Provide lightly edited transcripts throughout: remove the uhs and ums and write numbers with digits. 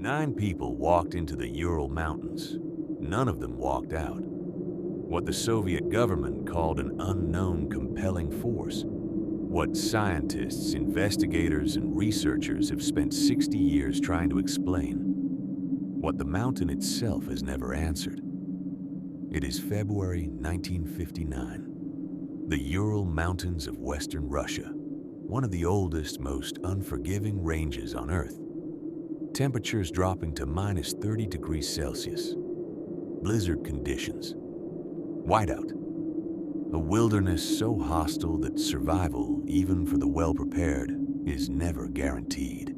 9 people walked into the Ural Mountains. None of them walked out. What the Soviet government called an unknown compelling force. What scientists, investigators, and researchers have spent 60 years trying to explain. What the mountain itself has never answered. It is February 1959. The Ural Mountains of Western Russia, one of the oldest, most unforgiving ranges on Earth. Temperatures dropping to minus 30 degrees Celsius. Blizzard conditions. Whiteout. A wilderness so hostile that survival, even for the well-prepared, is never guaranteed.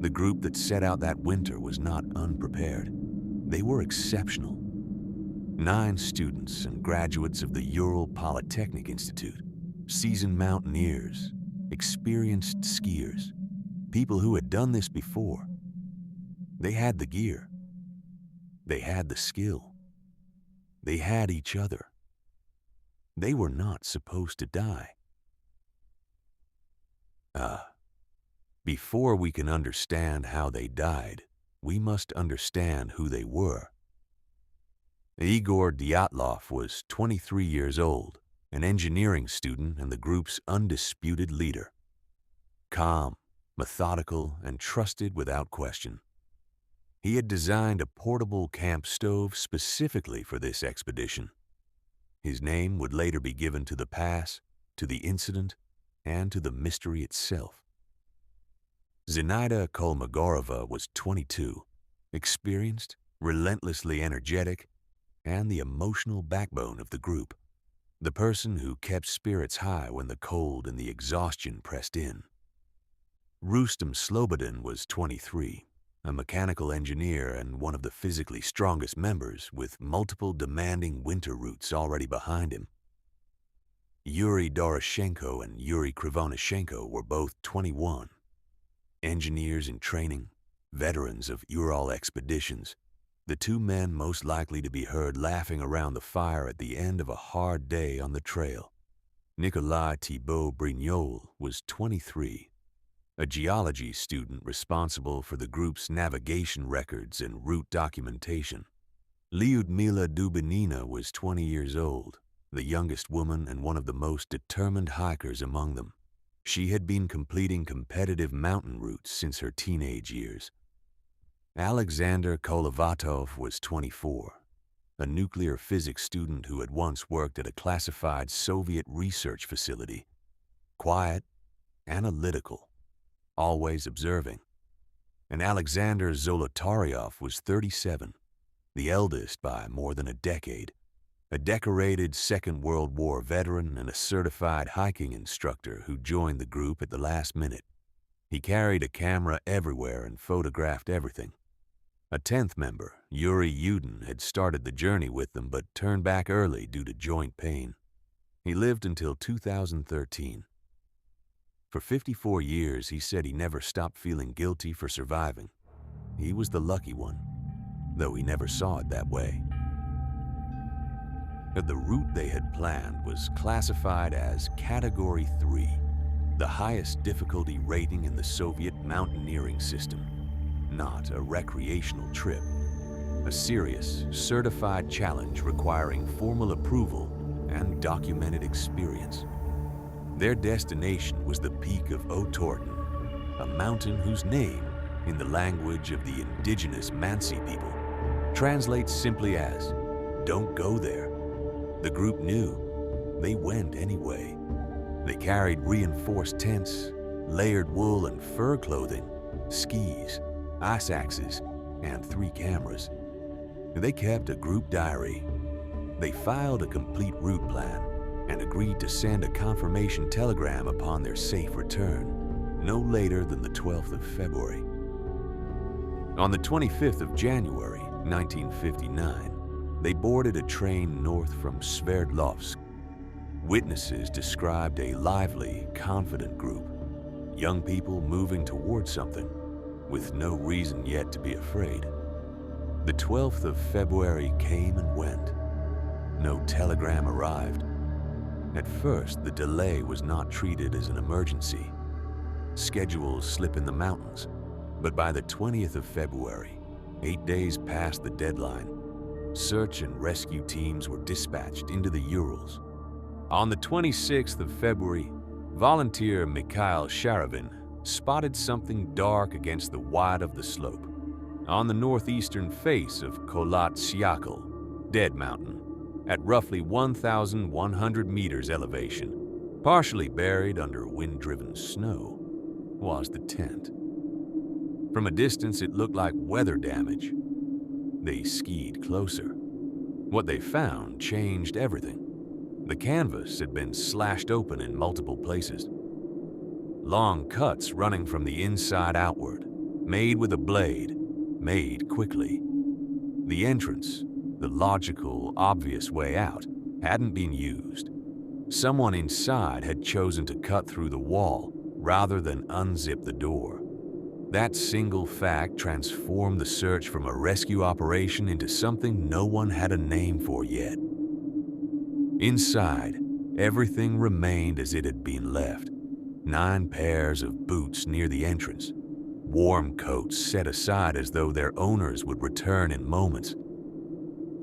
The group that set out that winter was not unprepared. They were exceptional. 9 students and graduates of the Ural Polytechnic Institute, seasoned mountaineers, experienced skiers, people who had done this before. They had the gear. They had the skill. They had each other. They were not supposed to die. Before we can understand how they died, we must understand who they were. Igor Dyatlov was 23 years old, an engineering student and the group's undisputed leader. Calm, methodical, and trusted without question. He had designed a portable camp stove specifically for this expedition. His name would later be given to the pass, to the incident, and to the mystery itself. Zinaida Kolmogorova was 22, experienced, relentlessly energetic, and the emotional backbone of the group, the person who kept spirits high when the cold and the exhaustion pressed in. Rustem Slobodin was 23, a mechanical engineer and one of the physically strongest members with multiple demanding winter routes already behind him. Yuri Doroshenko and Yuri Krivonishenko were both 21, engineers in training, veterans of Ural expeditions, the 2 men most likely to be heard laughing around the fire at the end of a hard day on the trail. Nikolai Thibault Brignol was 23, a geology student responsible for the group's navigation records and route documentation. Lyudmila Dubinina was 20 years old, the youngest woman and one of the most determined hikers among them. She had been completing competitive mountain routes since her teenage years. Alexander Kolovatov was 24, a nuclear physics student who had once worked at a classified Soviet research facility. Quiet, analytical, always observing. And Alexander Zolotaryov was 37, the eldest by more than a decade, a decorated Second World War veteran and a certified hiking instructor who joined the group at the last minute. He carried a camera everywhere and photographed everything. A 10th member, Yuri Yudin, had started the journey with them but turned back early due to joint pain. He lived until 2013. For 54 years, he said he never stopped feeling guilty for surviving. He was the lucky one, though he never saw it that way. The route they had planned was classified as Category 3, the highest difficulty rating in the Soviet mountaineering system. Not a recreational trip. A serious, certified challenge requiring formal approval and documented experience. Their destination was the peak of Otorten, a mountain whose name, in the language of the indigenous Mansi people, translates simply as, "Don't go there." The group knew. They went anyway. They carried reinforced tents, layered wool and fur clothing, skis, ice axes, and 3 cameras. They kept a group diary. They filed a complete route plan and agreed to send a confirmation telegram upon their safe return, no later than the 12th of February. On the 25th of January, 1959, they boarded a train north from Sverdlovsk. Witnesses described a lively, confident group, young people moving towards something, with no reason yet to be afraid. The 12th of February came and went. No telegram arrived. At first, the delay was not treated as an emergency. Schedules slip in the mountains. But by the 20th of February, 8 days past the deadline, search and rescue teams were dispatched into the Urals. On the 26th of February, volunteer Mikhail Sharavin spotted something dark against the white of the slope. On the northeastern face of Kholat Syakhl, Dead Mountain, at roughly 1,100 meters elevation, partially buried under wind-driven snow, was the tent. From a distance, it looked like weather damage. They skied closer. What they found changed everything. The canvas had been slashed open in multiple places. Long cuts running from the inside outward, made with a blade, made quickly. The entrance, the logical, obvious way out, hadn't been used. Someone inside had chosen to cut through the wall rather than unzip the door. That single fact transformed the search from a rescue operation into something no one had a name for yet. Inside, everything remained as it had been left. 9 pairs of boots near the entrance, warm coats set aside as though their owners would return in moments.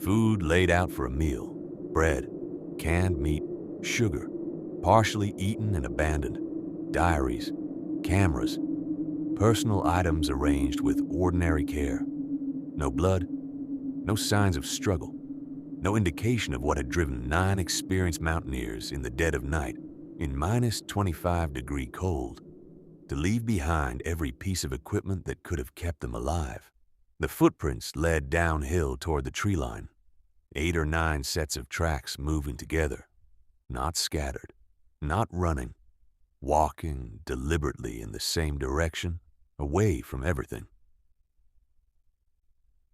Food laid out for a meal, bread, canned meat, sugar, partially eaten and abandoned, diaries, cameras, personal items arranged with ordinary care. No blood, no signs of struggle, no indication of what had driven 9 experienced mountaineers in the dead of night, in minus 25-degree cold, to leave behind every piece of equipment that could have kept them alive. The footprints led downhill toward the tree line, 8 or 9 sets of tracks moving together, not scattered, not running, walking deliberately in the same direction, away from everything.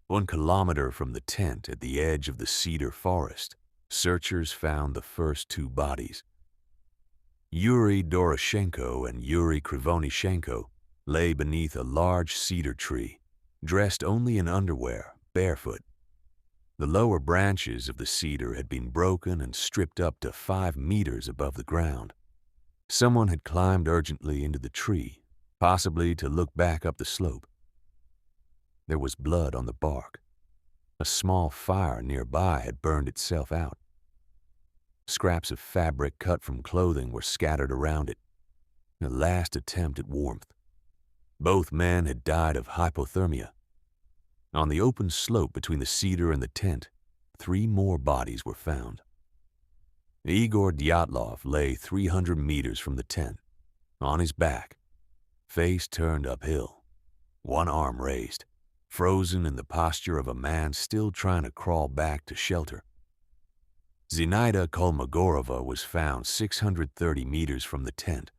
1 kilometer from the tent at the edge of the cedar forest, searchers found the first 2 bodies. Yuri Doroshenko and Yuri Krivonishenko lay beneath a large cedar tree, dressed only in underwear, barefoot. The lower branches of the cedar had been broken and stripped up to 5 meters above the ground. Someone had climbed urgently into the tree, possibly to look back up the slope. There was blood on the bark. A small fire nearby had burned itself out. Scraps of fabric cut from clothing were scattered around it. A last attempt at warmth. Both men had died of hypothermia. On the open slope between the cedar and the tent, 3 more bodies were found. Igor Dyatlov lay 300 meters from the tent, on his back, face turned uphill, 1 arm raised, frozen in the posture of a man still trying to crawl back to shelter. Zinaida Kolmogorova was found 630 meters from the tent,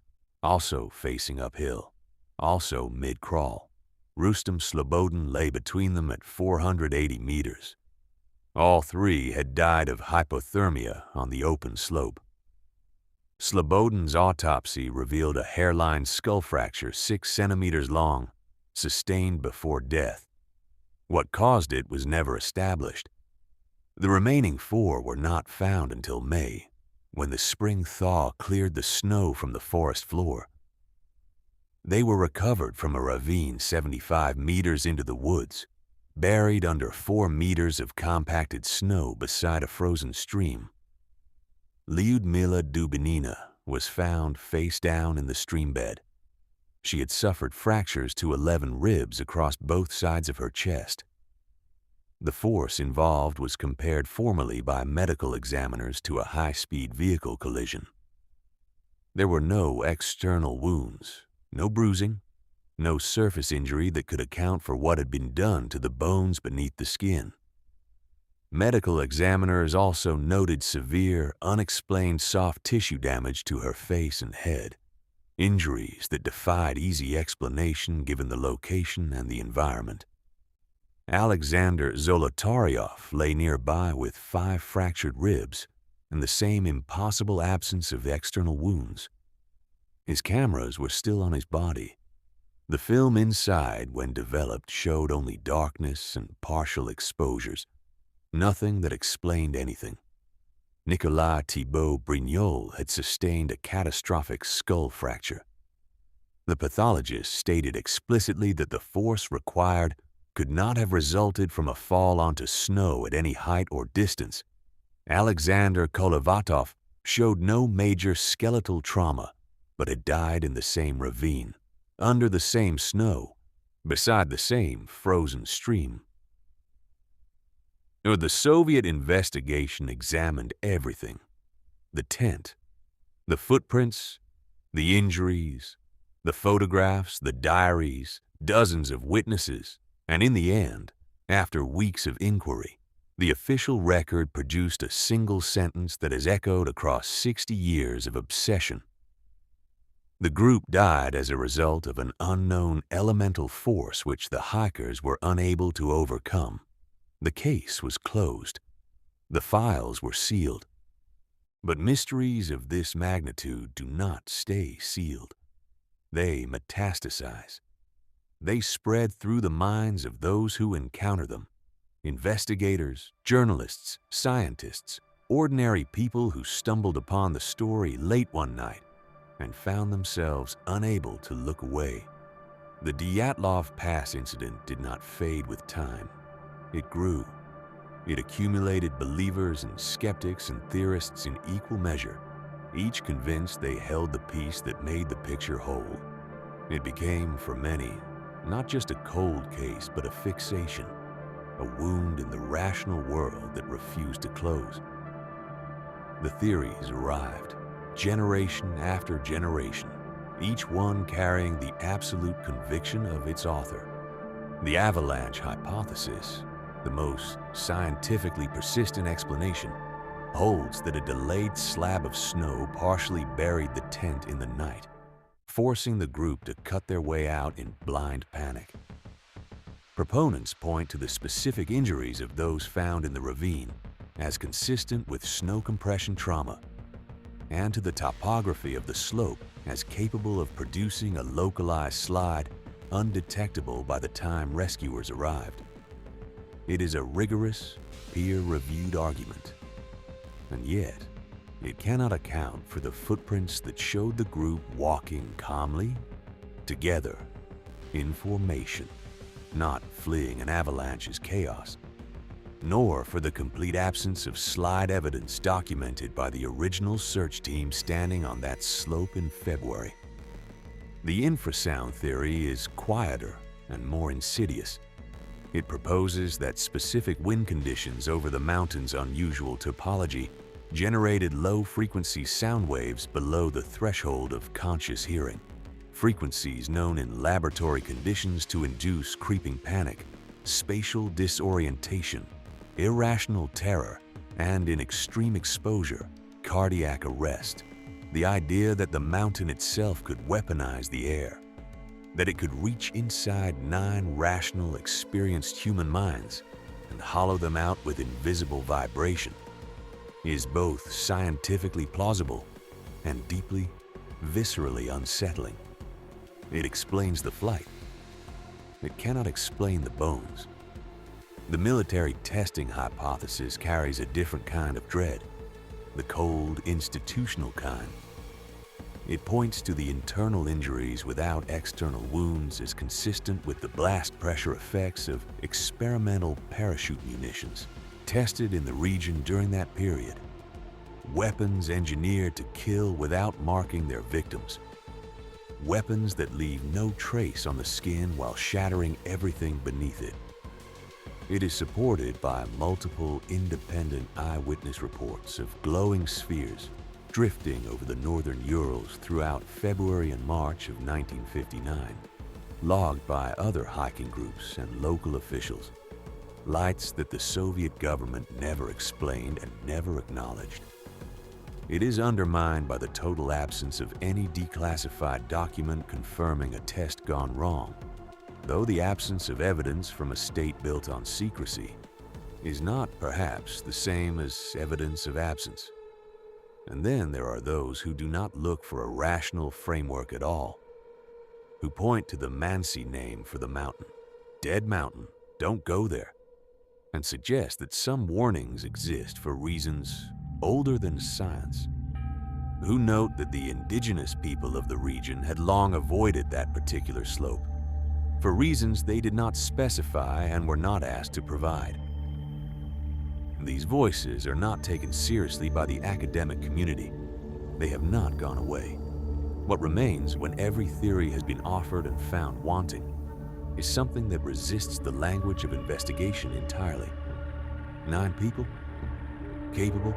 also facing uphill, also mid-crawl. Rustem Slobodin lay between them at 480 meters. All 3 had died of hypothermia on the open slope. Slobodin's autopsy revealed a hairline skull fracture 6 centimeters long, sustained before death. What caused it was never established. The remaining 4 were not found until May, when the spring thaw cleared the snow from the forest floor. They were recovered from a ravine 75 meters into the woods, buried under 4 meters of compacted snow beside a frozen stream. Lyudmila Dubinina was found face down in the stream bed. She had suffered fractures to 11 ribs across both sides of her chest. The force involved was compared formally by medical examiners to a high-speed vehicle collision. There were no external wounds, no bruising, no surface injury that could account for what had been done to the bones beneath the skin. Medical examiners also noted severe, unexplained soft tissue damage to her face and head, injuries that defied easy explanation given the location and the environment. Alexander Zolotaryov lay nearby with 5 fractured ribs and the same impossible absence of external wounds. His cameras were still on his body. The film inside, when developed, showed only darkness and partial exposures, nothing that explained anything. Nicolas Thibault Brignol had sustained a catastrophic skull fracture. The pathologist stated explicitly that the force required could not have resulted from a fall onto snow at any height or distance. Alexander Kolovatov showed no major skeletal trauma, but had died in the same ravine, under the same snow, beside the same frozen stream. The Soviet investigation examined everything: the tent, the footprints, the injuries, the photographs, the diaries, dozens of witnesses, and in the end, after weeks of inquiry, the official record produced a single sentence that has echoed across 60 years of obsession. The group died as a result of an unknown elemental force which the hikers were unable to overcome. The case was closed. The files were sealed. But mysteries of this magnitude do not stay sealed. They metastasize. They spread through the minds of those who encounter them: investigators, journalists, scientists, ordinary people who stumbled upon the story late one night and found themselves unable to look away. The Dyatlov Pass incident did not fade with time. It grew. It accumulated believers and skeptics and theorists in equal measure, each convinced they held the piece that made the picture whole. It became, for many, not just a cold case, but a fixation, a wound in the rational world that refused to close. The theories arrived, generation after generation, each one carrying the absolute conviction of its author. The avalanche hypothesis, the most scientifically persistent explanation, holds that a delayed slab of snow partially buried the tent in the night, forcing the group to cut their way out in blind panic. Proponents point to the specific injuries of those found in the ravine as consistent with snow compression trauma, and to the topography of the slope as capable of producing a localized slide undetectable by the time rescuers arrived. It is a rigorous, peer-reviewed argument, and yet it cannot account for the footprints that showed the group walking calmly, together, in formation, not fleeing an avalanche's chaos, nor for the complete absence of slide evidence documented by the original search team standing on that slope in February. The infrasound theory is quieter and more insidious. It proposes that specific wind conditions over the mountain's unusual topology generated low-frequency sound waves below the threshold of conscious hearing, frequencies known in laboratory conditions to induce creeping panic, spatial disorientation, irrational terror, and in extreme exposure, cardiac arrest. The idea that the mountain itself could weaponize the air, that it could reach inside 9 rational, experienced human minds and hollow them out with invisible vibration, is both scientifically plausible and deeply, viscerally unsettling. It explains the flight. It cannot explain the bones. The military testing hypothesis carries a different kind of dread, the cold, institutional kind. It points to the internal injuries without external wounds as consistent with the blast pressure effects of experimental parachute munitions tested in the region during that period. Weapons engineered to kill without marking their victims. Weapons that leave no trace on the skin while shattering everything beneath it. It is supported by multiple independent eyewitness reports of glowing spheres drifting over the northern Urals throughout February and March of 1959, logged by other hiking groups and local officials. Lights that the Soviet government never explained and never acknowledged. It is undermined by the total absence of any declassified document confirming a test gone wrong, though the absence of evidence from a state built on secrecy is not perhaps the same as evidence of absence. And then there are those who do not look for a rational framework at all, who point to the Mansi name for the mountain, Dead Mountain, don't go there, and suggest that some warnings exist for reasons older than science, who note that the indigenous people of the region had long avoided that particular slope, for reasons they did not specify and were not asked to provide. These voices are not taken seriously by the academic community. They have not gone away. What remains when every theory has been offered and found wanting is something that resists the language of investigation entirely. 9 people, capable,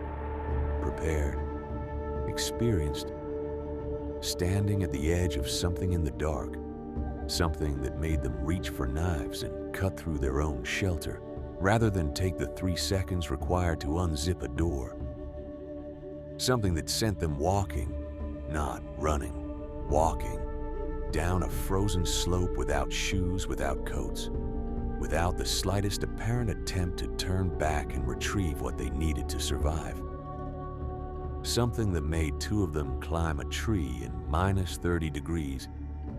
prepared, experienced, standing at the edge of something in the dark, something that made them reach for knives and cut through their own shelter, rather than take the 3 seconds required to unzip a door. Something that sent them walking, not running, walking, down a frozen slope without shoes, without coats, without the slightest apparent attempt to turn back and retrieve what they needed to survive. Something that made 2 of them climb a tree in minus 30 degrees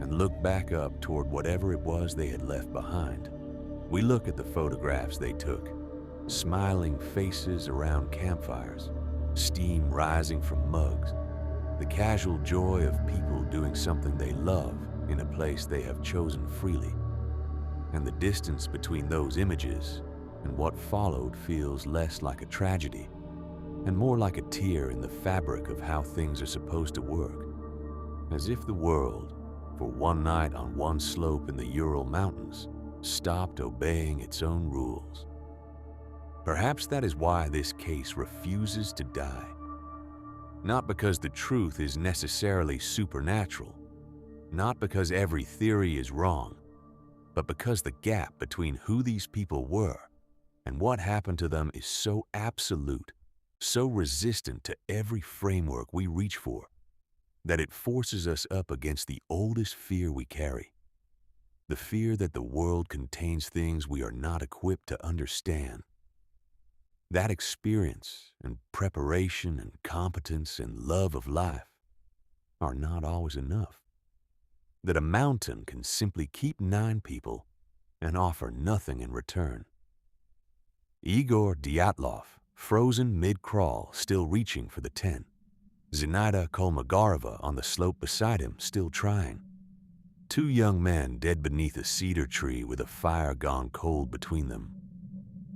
and look back up toward whatever it was they had left behind. We look at the photographs they took, smiling faces around campfires, steam rising from mugs, the casual joy of people doing something they love in a place they have chosen freely. And the distance between those images and what followed feels less like a tragedy and more like a tear in the fabric of how things are supposed to work, as if the world, for one night on one slope in the Ural Mountains, stopped obeying its own rules. Perhaps that is why this case refuses to die. Not because the truth is necessarily supernatural, not because every theory is wrong, but because the gap between who these people were and what happened to them is so absolute, so resistant to every framework we reach for, that it forces us up against the oldest fear we carry, the fear that the world contains things we are not equipped to understand. That experience and preparation and competence and love of life are not always enough. That a mountain can simply keep 9 people and offer nothing in return. Igor Dyatlov, frozen mid-crawl, still reaching for the tent. Zinaida Kolmogarova on the slope beside him, still trying. 2 young men dead beneath a cedar tree with a fire gone cold between them.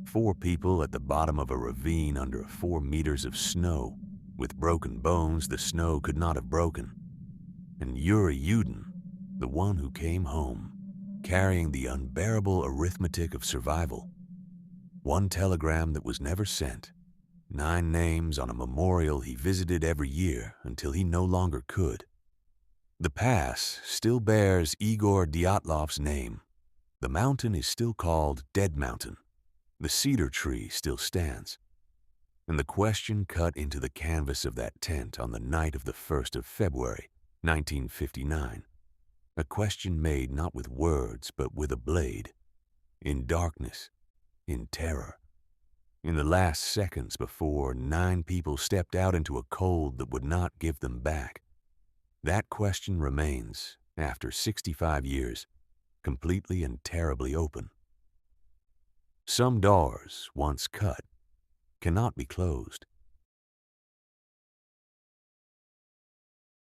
4 people at the bottom of a ravine under 4 meters of snow, with broken bones the snow could not have broken. And Yuri Yudin, the one who came home, carrying the unbearable arithmetic of survival. 1 telegram that was never sent, 9 names on a memorial he visited every year until he no longer could. The pass still bears Igor Dyatlov's name. The mountain is still called Dead Mountain. The cedar tree still stands. And the question cut into the canvas of that tent on the night of the 1st of February, 1959. A question made not with words, but with a blade. In darkness, in terror. In the last seconds before 9 people stepped out into a cold that would not give them back. That question remains, after 65 years, completely and terribly open. Some doors, once cut, cannot be closed.